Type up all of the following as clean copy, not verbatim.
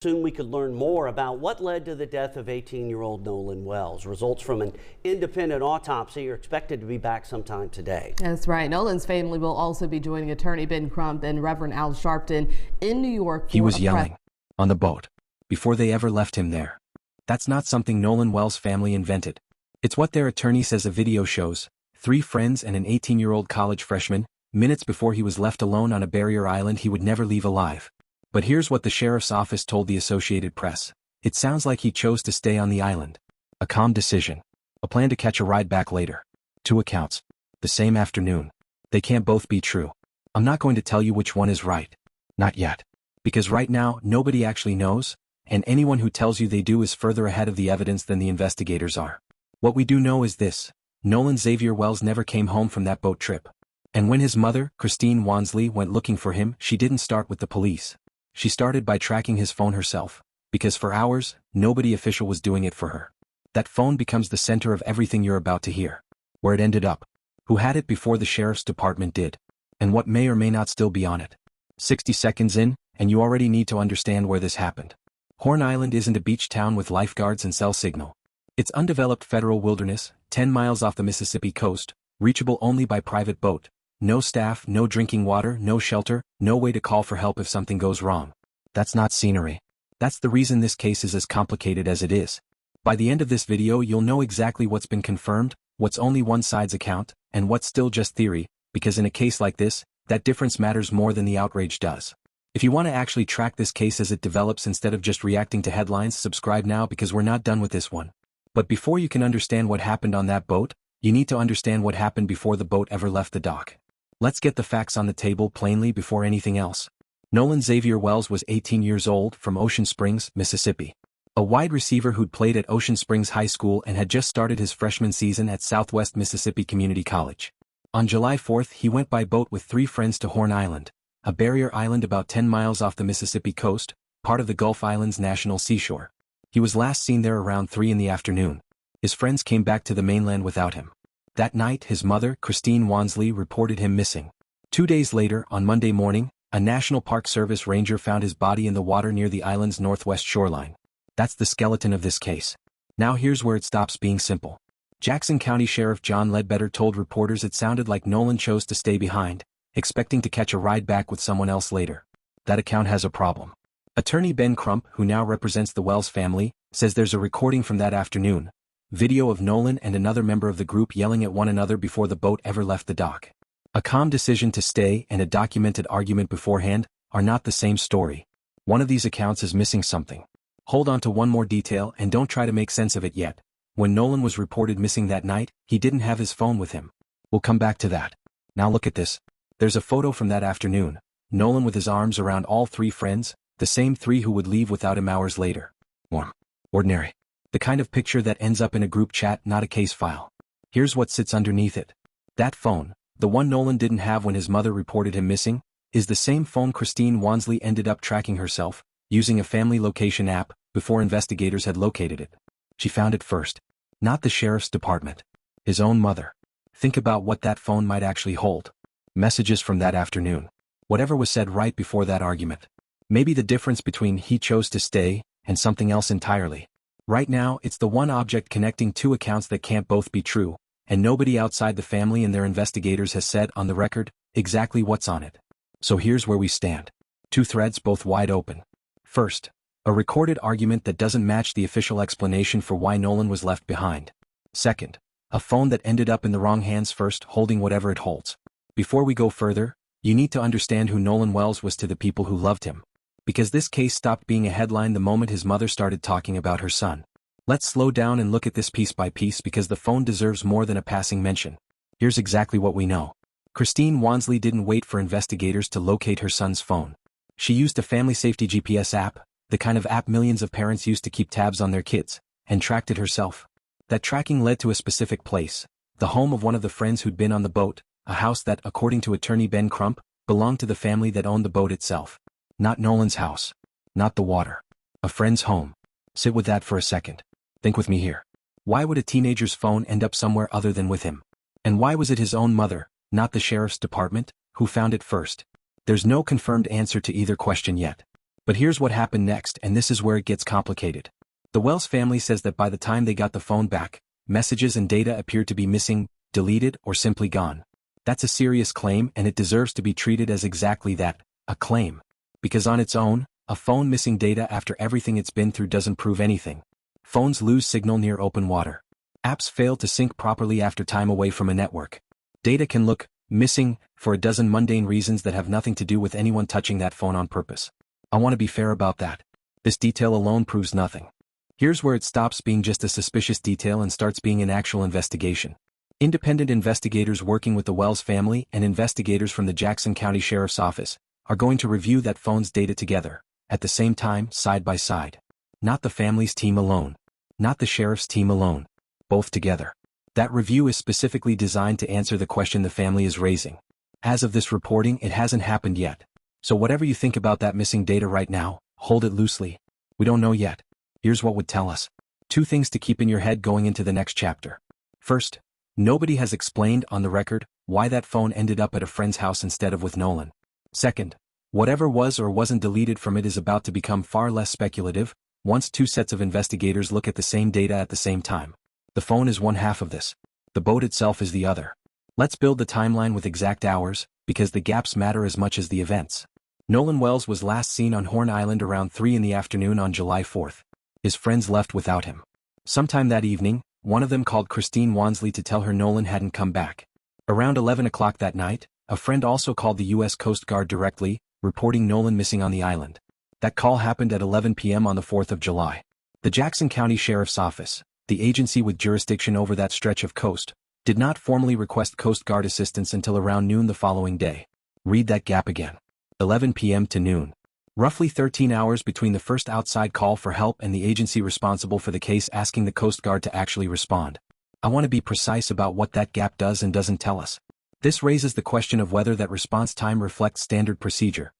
Soon we could learn more about what led to the death of 18-year-old Nolan Wells. Results from an independent autopsy are expected to be back sometime today. That's right. Nolan's family will also be joining attorney Ben Crump and Reverend Al Sharpton in New York. He was yelling on the boat before they ever left him there. That's not something Nolan Wells' family invented. It's what their attorney says a video shows. 3 friends and an 18-year-old college freshman, minutes before he was left alone on a barrier island he would never leave alive. But here's what the sheriff's office told the Associated Press. It sounds like he chose to stay on the island. A calm decision. A plan to catch a ride back later. 2 accounts. The same afternoon. They can't both be true. I'm not going to tell you which one is right. Not yet. Because right now, nobody actually knows, and anyone who tells you they do is further ahead of the evidence than the investigators are. What we do know is this. Nolan Xavier Wells never came home from that boat trip. And when his mother, Christine Wansley, went looking for him, she didn't start with the police. She started by tracking his phone herself, because for hours, nobody official was doing it for her. That phone becomes the center of everything you're about to hear. Where it ended up, who had it before the sheriff's department did, and what may or may not still be on it. 60 seconds in, and you already need to understand where this happened. Horn Island isn't a beach town with lifeguards and cell signal. It's undeveloped federal wilderness, 10 miles off the Mississippi coast, reachable only by private boat. No staff, no drinking water, no shelter, no way to call for help if something goes wrong. That's not scenery. That's the reason this case is as complicated as it is. By the end of this video you'll know exactly what's been confirmed, what's only one side's account, and what's still just theory, because in a case like this, that difference matters more than the outrage does. If you want to actually track this case as it develops instead of just reacting to headlines, subscribe now because we're not done with this one. But before you can understand what happened on that boat, you need to understand what happened before the boat ever left the dock. Let's get the facts on the table plainly before anything else. Nolan Xavier Wells was 18 years old, from Ocean Springs, Mississippi. A wide receiver who'd played at Ocean Springs High School and had just started his freshman season at Southwest Mississippi Community College. On July 4th he went by boat with 3 friends to Horn Island, a barrier island about 10 miles off the Mississippi coast, part of the Gulf Islands National Seashore. He was last seen there around 3 in the afternoon. His friends came back to the mainland without him. That night his mother, Christine Wansley, reported him missing. 2 days later, on Monday morning, a National Park Service ranger found his body in the water near the island's northwest shoreline. That's the skeleton of this case. Now here's where it stops being simple. Jackson County Sheriff John Ledbetter told reporters it sounded like Nolan chose to stay behind, expecting to catch a ride back with someone else later. That account has a problem. Attorney Ben Crump, who now represents the Wells family, says there's a recording from that afternoon. Video of Nolan and another member of the group yelling at one another before the boat ever left the dock. A calm decision to stay and a documented argument beforehand are not the same story. One of these accounts is missing something. Hold on to one more detail and don't try to make sense of it yet. When Nolan was reported missing that night, he didn't have his phone with him. We'll come back to that. Now look at this. There's a photo from that afternoon. Nolan with his arms around all 3 friends, the same 3 who would leave without him hours later. Warm. Ordinary. The kind of picture that ends up in a group chat, not a case file. Here's what sits underneath it. That phone, the one Nolan didn't have when his mother reported him missing, is the same phone Christine Wansley ended up tracking herself, using a family location app, before investigators had located it. She found it first. Not the sheriff's department. His own mother. Think about what that phone might actually hold. Messages from that afternoon. Whatever was said right before that argument. Maybe the difference between he chose to stay and something else entirely. Right now, it's the one object connecting 2 accounts that can't both be true, and nobody outside the family and their investigators has said on the record exactly what's on it. So here's where we stand. 2 threads both wide open. First, a recorded argument that doesn't match the official explanation for why Nolan was left behind. Second, a phone that ended up in the wrong hands first, holding whatever it holds. Before we go further, you need to understand who Nolan Wells was to the people who loved him. Because this case stopped being a headline the moment his mother started talking about her son. Let's slow down and look at this piece by piece because the phone deserves more than a passing mention. Here's exactly what we know. Christine Wansley didn't wait for investigators to locate her son's phone. She used a family safety GPS app, the kind of app millions of parents use to keep tabs on their kids, and tracked it herself. That tracking led to a specific place, the home of one of the friends who'd been on the boat, a house that, according to attorney Ben Crump, belonged to the family that owned the boat itself. Not Nolan's house. Not the water. A friend's home. Sit with that for a second. Think with me here. Why would a teenager's phone end up somewhere other than with him? And why was it his own mother, not the sheriff's department, who found it first? There's no confirmed answer to either question yet. But here's what happened next, and this is where it gets complicated. The Wells family says that by the time they got the phone back, messages and data appeared to be missing, deleted, or simply gone. That's a serious claim, and it deserves to be treated as exactly that, a claim. Because on its own, a phone missing data after everything it's been through doesn't prove anything. Phones lose signal near open water. Apps fail to sync properly after time away from a network. Data can look missing for a dozen mundane reasons that have nothing to do with anyone touching that phone on purpose. I want to be fair about that. This detail alone proves nothing. Here's where it stops being just a suspicious detail and starts being an actual investigation. Independent investigators working with the Wells family and investigators from the Jackson County Sheriff's Office are going to review that phone's data together, at the same time, side by side. Not the family's team alone. Not the sheriff's team alone. Both together. That review is specifically designed to answer the question the family is raising. As of this reporting, it hasn't happened yet. So whatever you think about that missing data right now, hold it loosely. We don't know yet. Here's what would tell us. 2 things to keep in your head going into the next chapter. First, nobody has explained on the record why that phone ended up at a friend's house instead of with Nolan. Second, whatever was or wasn't deleted from it is about to become far less speculative once 2 sets of investigators look at the same data at the same time. The phone is one half of this. The boat itself is the other. Let's build the timeline with exact hours, because the gaps matter as much as the events. Nolan Wells was last seen on Horn Island around 3 in the afternoon on July 4th. His friends left without him. Sometime that evening, one of them called Christine Wansley to tell her Nolan hadn't come back. Around 11 o'clock that night, a friend also called the U.S. Coast Guard directly, reporting Nolan missing on the island. That call happened at 11 p.m. on the 4th of July. The Jackson County Sheriff's Office, the agency with jurisdiction over that stretch of coast, did not formally request Coast Guard assistance until around noon the following day. Read that gap again. 11 p.m. to noon. Roughly 13 hours between the first outside call for help and the agency responsible for the case asking the Coast Guard to actually respond. I want to be precise about what that gap does and doesn't tell us. This raises the question of whether that response time reflects standard procedure.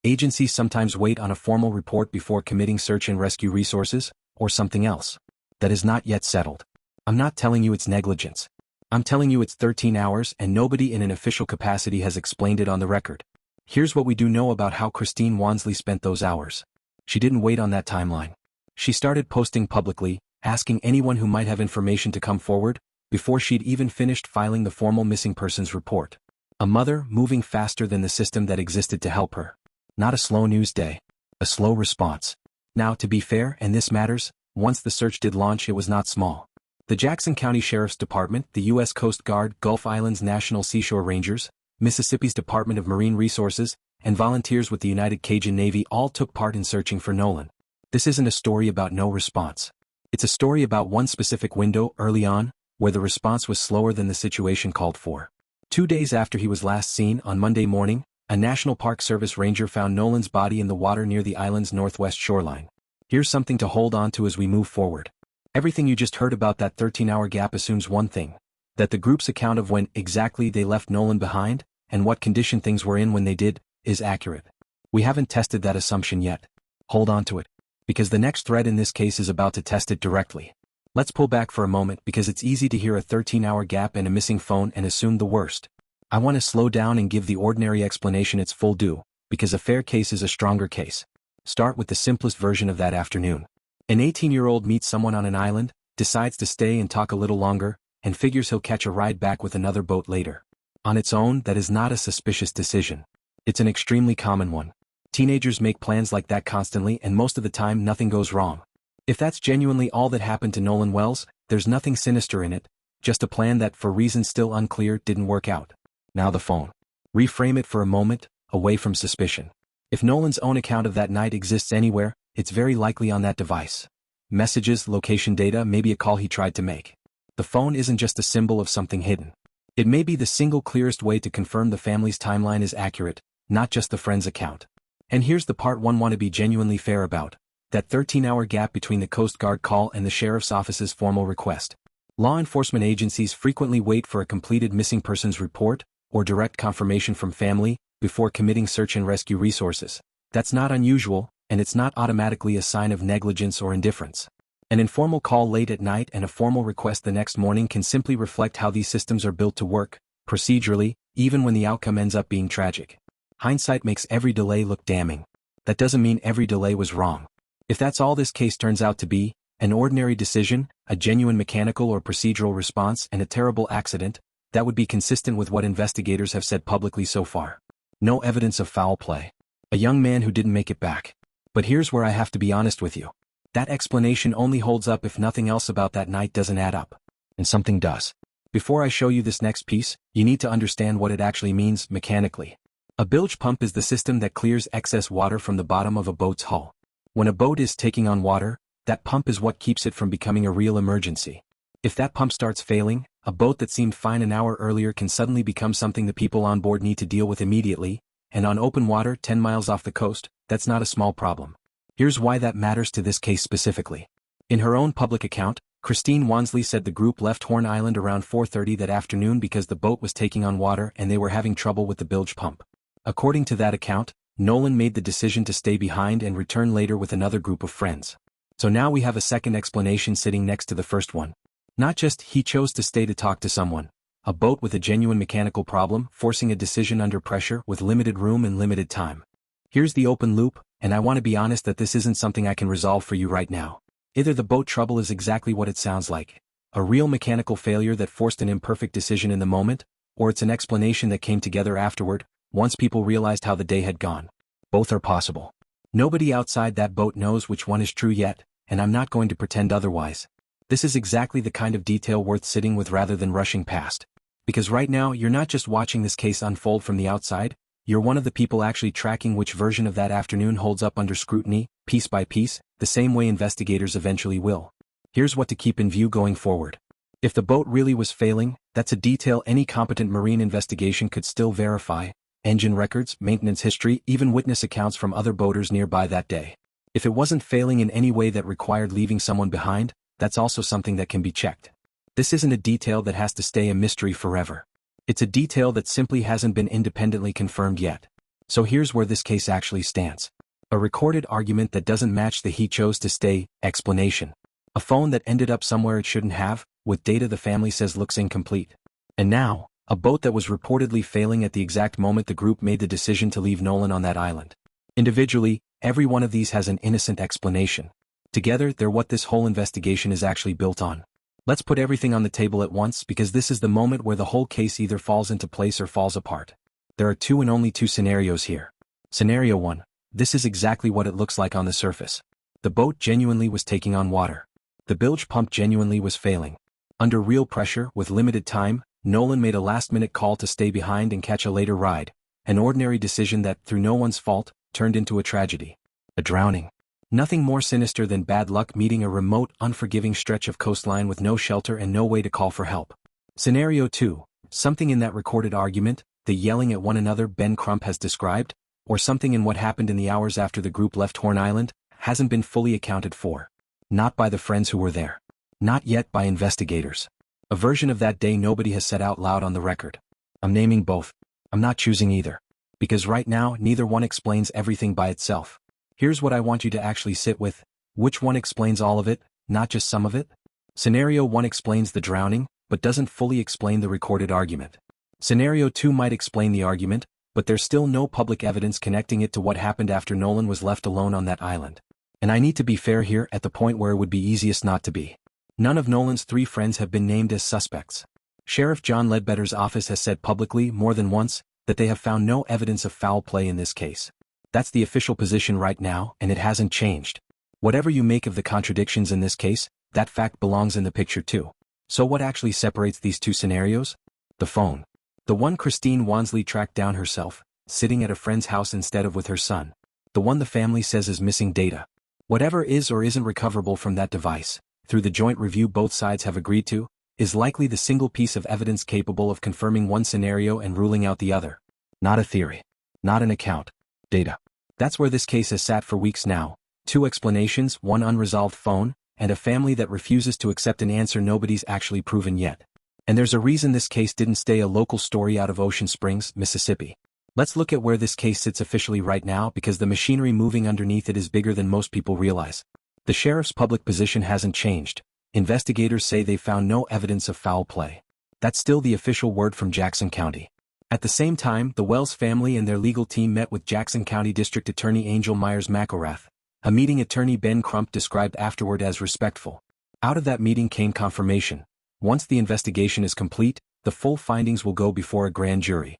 Agencies sometimes wait on a formal report before committing search and rescue resources, or something else. That is not yet settled. I'm not telling you it's negligence. I'm telling you it's 13 hours and nobody in an official capacity has explained it on the record. Here's what we do know about how Christine Wansley spent those hours. She didn't wait on that timeline. She started posting publicly, asking anyone who might have information to come forward, before she'd even finished filing the formal missing persons report. A mother moving faster than the system that existed to help her. Not a slow news day. A slow response. Now, to be fair, and this matters, once the search did launch, it was not small. The Jackson County Sheriff's Department, the U.S. Coast Guard, Gulf Islands National Seashore Rangers, Mississippi's Department of Marine Resources, and volunteers with the United Cajun Navy all took part in searching for Nolan. This isn't a story about no response. It's a story about one specific window early on, where the response was slower than the situation called for. 2 days after he was last seen, on Monday morning, a National Park Service ranger found Nolan's body in the water near the island's northwest shoreline. Here's something to hold on to as we move forward. Everything you just heard about that 13-hour gap assumes one thing: that the group's account of when exactly they left Nolan behind, and what condition things were in when they did, is accurate. We haven't tested that assumption yet. Hold on to it. Because the next thread in this case is about to test it directly. Let's pull back for a moment because it's easy to hear a 13-hour gap and a missing phone and assume the worst. I want to slow down and give the ordinary explanation its full due, because a fair case is a stronger case. Start with the simplest version of that afternoon. An 18-year-old meets someone on an island, decides to stay and talk a little longer, and figures he'll catch a ride back with another boat later. On its own, that is not a suspicious decision. It's an extremely common one. Teenagers make plans like that constantly, and most of the time nothing goes wrong. If that's genuinely all that happened to Nolan Wells, there's nothing sinister in it, just a plan that, for reasons still unclear, didn't work out. Now the phone. Reframe it for a moment, away from suspicion. If Nolan's own account of that night exists anywhere, it's very likely on that device. Messages, location data, maybe a call he tried to make. The phone isn't just a symbol of something hidden. It may be the single clearest way to confirm the family's timeline is accurate, not just the friend's account. And here's the part one want to be genuinely fair about: that 13-hour gap between the Coast Guard call and the Sheriff's Office's formal request. Law enforcement agencies frequently wait for a completed missing persons report, or direct confirmation from family, before committing search and rescue resources. That's not unusual, and it's not automatically a sign of negligence or indifference. An informal call late at night and a formal request the next morning can simply reflect how these systems are built to work, procedurally, even when the outcome ends up being tragic. Hindsight makes every delay look damning. that doesn't mean every delay was wrong. If that's all this case turns out to be, an ordinary decision, a genuine mechanical or procedural response, and a terrible accident, that would be consistent with what investigators have said publicly so far. No evidence of foul play. A young man who didn't make it back. But here's where I have to be honest with you. That explanation only holds up if nothing else about that night doesn't add up. And something does. Before I show you this next piece, you need to understand what it actually means mechanically. A bilge pump is the system that clears excess water from the bottom of a boat's hull. When a boat is taking on water, that pump is what keeps it from becoming a real emergency. If that pump starts failing, a boat that seemed fine an hour earlier can suddenly become something the people on board need to deal with immediately, and on open water 10 miles off the coast, that's not a small problem. Here's why that matters to this case specifically. In her own public account, Christine Wansley said the group left Horn Island around 4:30 that afternoon because the boat was taking on water and they were having trouble with the bilge pump. According to that account, Nolan made the decision to stay behind and return later with another group of friends. So now we have a second explanation sitting next to the first one. Not just he chose to stay to talk to someone. A boat with a genuine mechanical problem, forcing a decision under pressure with limited room and limited time. Here's the open loop, and I want to be honest that this isn't something I can resolve for you right now. Either the boat trouble is exactly what it sounds like, a real mechanical failure that forced an imperfect decision in the moment, or it's an explanation that came together afterward, once people realized how the day had gone. Both are possible. Nobody outside that boat knows which one is true yet, and I'm not going to pretend otherwise. This is exactly the kind of detail worth sitting with rather than rushing past. Because right now, you're not just watching this case unfold from the outside, you're one of the people actually tracking which version of that afternoon holds up under scrutiny, piece by piece, the same way investigators eventually will. Here's what to keep in view going forward. If the boat really was failing, that's a detail any competent marine investigation could still verify. Engine records, maintenance history, even witness accounts from other boaters nearby that day. If it wasn't failing in any way that required leaving someone behind, that's also something that can be checked. This isn't a detail that has to stay a mystery forever. It's a detail that simply hasn't been independently confirmed yet. So here's where this case actually stands. A recorded argument that doesn't match the he chose to stay explanation. A phone that ended up somewhere it shouldn't have, with data the family says looks incomplete. And now, a boat that was reportedly failing at the exact moment the group made the decision to leave Nolan on that island. Individually, every one of these has an innocent explanation. Together, they're what this whole investigation is actually built on. Let's put everything on the table at once because this is the moment where the whole case either falls into place or falls apart. There are two and only two scenarios here. Scenario 1. This is exactly what it looks like on the surface. The boat genuinely was taking on water. The bilge pump genuinely was failing. Under real pressure, with limited time, Nolan made a last-minute call to stay behind and catch a later ride. An ordinary decision that, through no one's fault, turned into a tragedy. A drowning. Nothing more sinister than bad luck meeting a remote, unforgiving stretch of coastline with no shelter and no way to call for help. Scenario 2. Something in that recorded argument, the yelling at one another Ben Crump has described, or something in what happened in the hours after the group left Horn Island, hasn't been fully accounted for. Not by the friends who were there. Not yet by investigators. A version of that day nobody has said out loud on the record. I'm naming both. I'm not choosing either. Because right now, neither one explains everything by itself. Here's what I want you to actually sit with. Which one explains all of it, not just some of it? Scenario 1 explains the drowning, but doesn't fully explain the recorded argument. Scenario 2 might explain the argument, but there's still no public evidence connecting it to what happened after Nolan was left alone on that island. And I need to be fair here at the point where it would be easiest not to be. None of Nolan's 3 friends have been named as suspects. Sheriff John Ledbetter's office has said publicly more than once that they have found no evidence of foul play in this case. That's the official position right now, and it hasn't changed. Whatever you make of the contradictions in this case, that fact belongs in the picture too. So what actually separates these two scenarios? The phone. The one Christine Wansley tracked down herself, sitting at a friend's house instead of with her son. The one the family says is missing data. Whatever is or isn't recoverable from that device, through the joint review both sides have agreed to, is likely the single piece of evidence capable of confirming one scenario and ruling out the other. Not a theory. Not an account. Data. That's where this case has sat for weeks now. 2 explanations, 1 unresolved phone, and a family that refuses to accept an answer nobody's actually proven yet. And there's a reason this case didn't stay a local story out of Ocean Springs, Mississippi. Let's look at where this case sits officially right now because the machinery moving underneath it is bigger than most people realize. The sheriff's public position hasn't changed. Investigators say they found no evidence of foul play. That's still the official word from Jackson County. At the same time, the Wells family and their legal team met with Jackson County District Attorney Angel Myers-McElrath, a meeting attorney Ben Crump described afterward as respectful. Out of that meeting came confirmation. Once the investigation is complete, the full findings will go before a grand jury.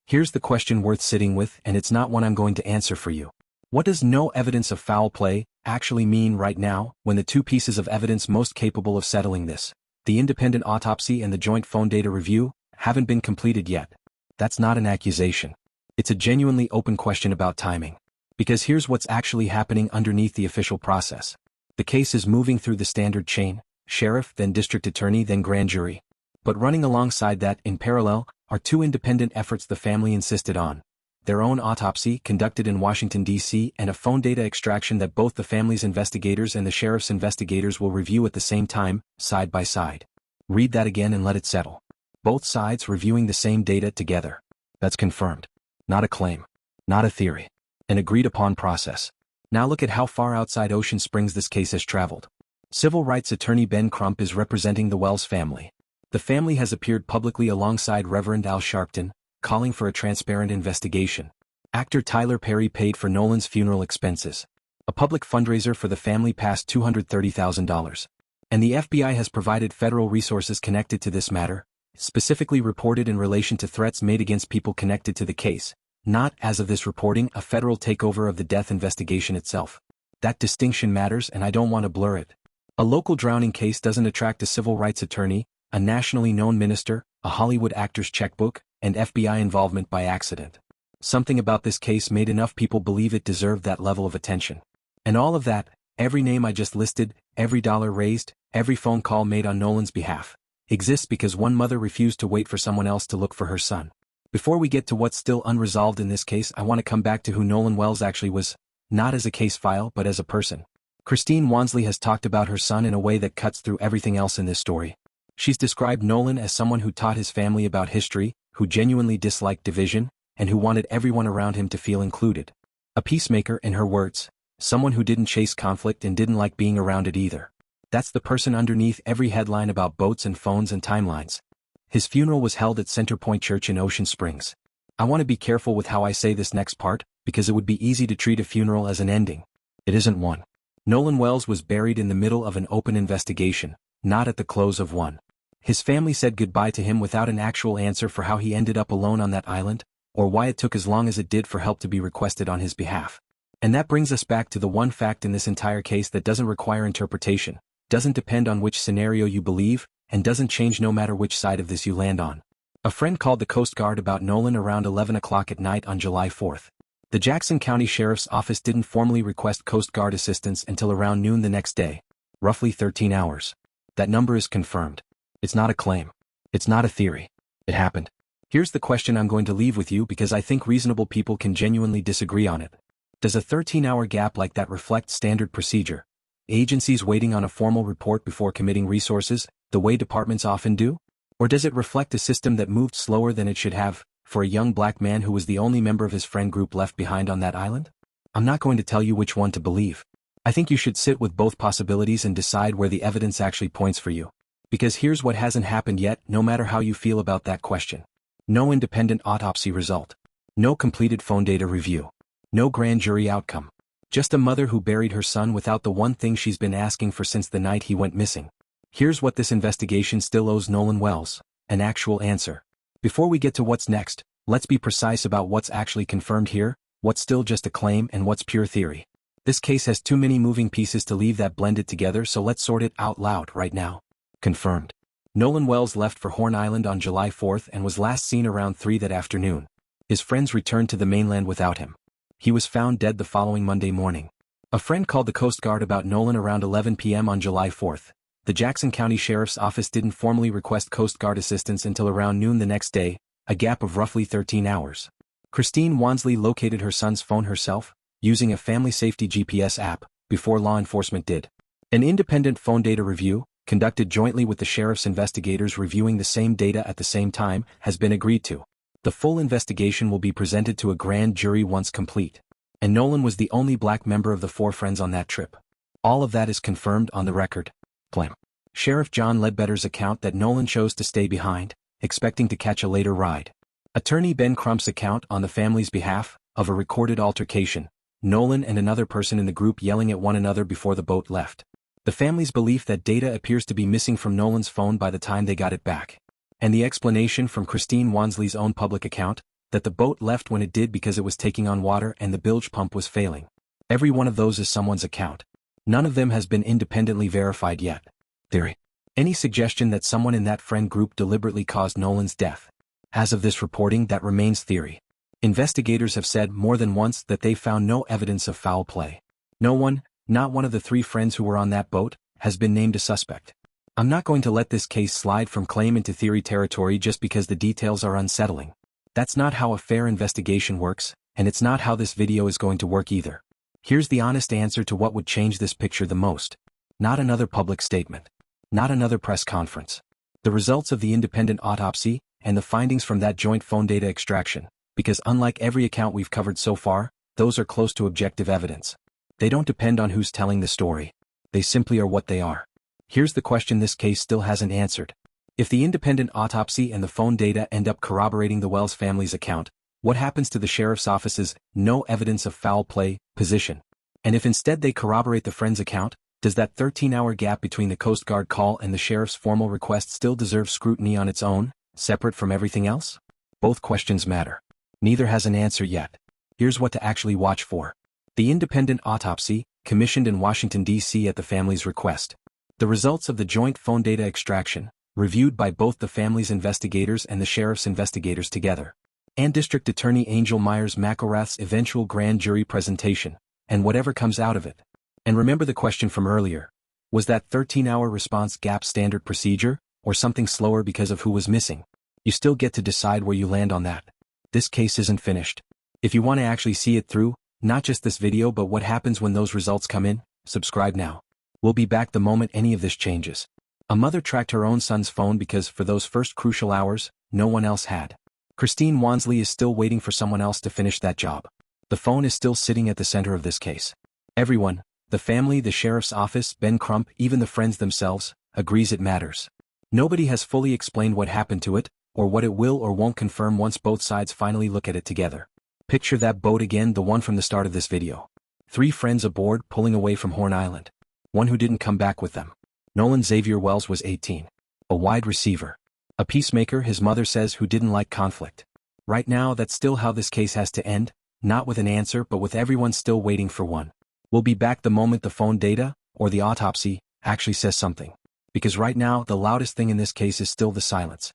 Here's the question worth sitting with, and it's not one I'm going to answer for you. What does no evidence of foul play actually mean right now, when the two pieces of evidence most capable of settling this, the independent autopsy and the joint phone data review, haven't been completed yet? That's not an accusation. It's a genuinely open question about timing. Because here's what's actually happening underneath the official process. The case is moving through the standard chain: sheriff, then district attorney, then grand jury. But running alongside that, in parallel, are two independent efforts the family insisted on: their own autopsy conducted in Washington, D.C., and a phone data extraction that both the family's investigators and the sheriff's investigators will review at the same time, side by side. Read that again and let it settle. Both sides reviewing the same data together. That's confirmed. Not a claim. Not a theory. An agreed-upon process. Now look at how far outside Ocean Springs this case has traveled. Civil rights attorney Ben Crump is representing the Wells family. The family has appeared publicly alongside Reverend Al Sharpton, calling for a transparent investigation. Actor Tyler Perry paid for Nolan's funeral expenses. A public fundraiser for the family passed $230,000. And the FBI has provided federal resources connected to this matter, specifically reported in relation to threats made against people connected to the case, not, as of this reporting, a federal takeover of the death investigation itself. That distinction matters, and I don't want to blur it. A local drowning case doesn't attract a civil rights attorney, a nationally known minister, a Hollywood actor's checkbook, and FBI involvement by accident. Something about this case made enough people believe it deserved that level of attention. And all of that, every name I just listed, every dollar raised, every phone call made on Nolan's behalf, exists because one mother refused to wait for someone else to look for her son. Before we get to what's still unresolved in this case, I want to come back to who Nolan Wells actually was, not as a case file but as a person. Christine Wansley has talked about her son in a way that cuts through everything else in this story. She's described Nolan as someone who taught his family about history, who genuinely disliked division, and who wanted everyone around him to feel included. A peacemaker, in her words, someone who didn't chase conflict and didn't like being around it either. That's the person underneath every headline about boats and phones and timelines. His funeral was held at Centerpoint Church in Ocean Springs. I want to be careful with how I say this next part, because it would be easy to treat a funeral as an ending. It isn't one. Nolan Wells was buried in the middle of an open investigation, not at the close of one. His family said goodbye to him without an actual answer for how he ended up alone on that island, or why it took as long as it did for help to be requested on his behalf. And that brings us back to the one fact in this entire case that doesn't require interpretation, doesn't depend on which scenario you believe, and doesn't change no matter which side of this you land on. A friend called the Coast Guard about Nolan around 11 o'clock at night on July 4th. The Jackson County Sheriff's Office didn't formally request Coast Guard assistance until around noon the next day, roughly 13 hours. That number is confirmed. It's not a claim. It's not a theory. It happened. Here's the question I'm going to leave with you because I think reasonable people can genuinely disagree on it. Does a 13-hour gap like that reflect standard procedure? Agencies waiting on a formal report before committing resources, the way departments often do? Or does it reflect a system that moved slower than it should have, for a young black man who was the only member of his friend group left behind on that island? I'm not going to tell you which one to believe. I think you should sit with both possibilities and decide where the evidence actually points for you. Because here's what hasn't happened yet, no matter how you feel about that question. No independent autopsy result. No completed phone data review. No grand jury outcome. Just a mother who buried her son without the one thing she's been asking for since the night he went missing. Here's what this investigation still owes Nolan Wells: an actual answer. Before we get to what's next, let's be precise about what's actually confirmed here, what's still just a claim, and what's pure theory. This case has too many moving pieces to leave that blended together, so let's sort it out loud right now. Confirmed. Nolan Wells left for Horn Island on July 4th and was last seen around 3 that afternoon. His friends returned to the mainland without him. He was found dead the following Monday morning. A friend called the Coast Guard about Nolan around 11 p.m. on July 4th. The Jackson County Sheriff's Office didn't formally request Coast Guard assistance until around noon the next day, a gap of roughly 13 hours. Christine Wansley located her son's phone herself, using a family safety GPS app, before law enforcement did. An independent phone data review, conducted jointly with the sheriff's investigators reviewing the same data at the same time, has been agreed to. The full investigation will be presented to a grand jury once complete. And Nolan was the only black member of the 4 friends on that trip. All of that is confirmed on the record. Blame. Sheriff John Ledbetter's account that Nolan chose to stay behind, expecting to catch a later ride. Attorney Ben Crump's account on the family's behalf of a recorded altercation, Nolan and another person in the group yelling at one another before the boat left. The family's belief that data appears to be missing from Nolan's phone by the time they got it back. And the explanation from Christine Wansley's own public account, that the boat left when it did because it was taking on water and the bilge pump was failing. Every one of those is someone's account. None of them has been independently verified yet. Theory. Any suggestion that someone in that friend group deliberately caused Nolan's death. As of this reporting, that remains theory. Investigators have said more than once that they found no evidence of foul play. No one, not one of the 3 friends who were on that boat, has been named a suspect. I'm not going to let this case slide from claim into theory territory just because the details are unsettling. That's not how a fair investigation works, and it's not how this video is going to work either. Here's the honest answer to what would change this picture the most. Not another public statement. Not another press conference. The results of the independent autopsy, and the findings from that joint phone data extraction, because unlike every account we've covered so far, those are close to objective evidence. They don't depend on who's telling the story. They simply are what they are. Here's the question this case still hasn't answered. If the independent autopsy and the phone data end up corroborating the Wells family's account, what happens to the sheriff's office's "no evidence of foul play" position? And if instead they corroborate the friend's account, does that 13-hour gap between the Coast Guard call and the sheriff's formal request still deserve scrutiny on its own, separate from everything else? Both questions matter. Neither has an answer yet. Here's what to actually watch for. The independent autopsy, commissioned in Washington, D.C. at the family's request. The results of the joint phone data extraction, reviewed by both the family's investigators and the sheriff's investigators together. And District Attorney Angel Myers-McElrath's eventual grand jury presentation, and whatever comes out of it. And remember the question from earlier. Was that 13-hour response gap standard procedure, or something slower because of who was missing? You still get to decide where you land on that. This case isn't finished. If you want to actually see it through, not just this video but what happens when those results come in, subscribe now. We'll be back the moment any of this changes. A mother tracked her own son's phone because for those first crucial hours, no one else had. Christine Wansley is still waiting for someone else to finish that job. The phone is still sitting at the center of this case. Everyone, the family, the sheriff's office, Ben Crump, even the friends themselves, agrees it matters. Nobody has fully explained what happened to it, or what it will or won't confirm once both sides finally look at it together. Picture that boat again, the one from the start of this video. 3 friends aboard pulling away from Horn Island. One who didn't come back with them. Nolan Xavier Wells was 18. A wide receiver. A peacemaker, his mother says, who didn't like conflict. Right now, that's still how this case has to end, not with an answer but with everyone still waiting for one. We'll be back the moment the phone data, or the autopsy, actually says something. Because right now, the loudest thing in this case is still the silence.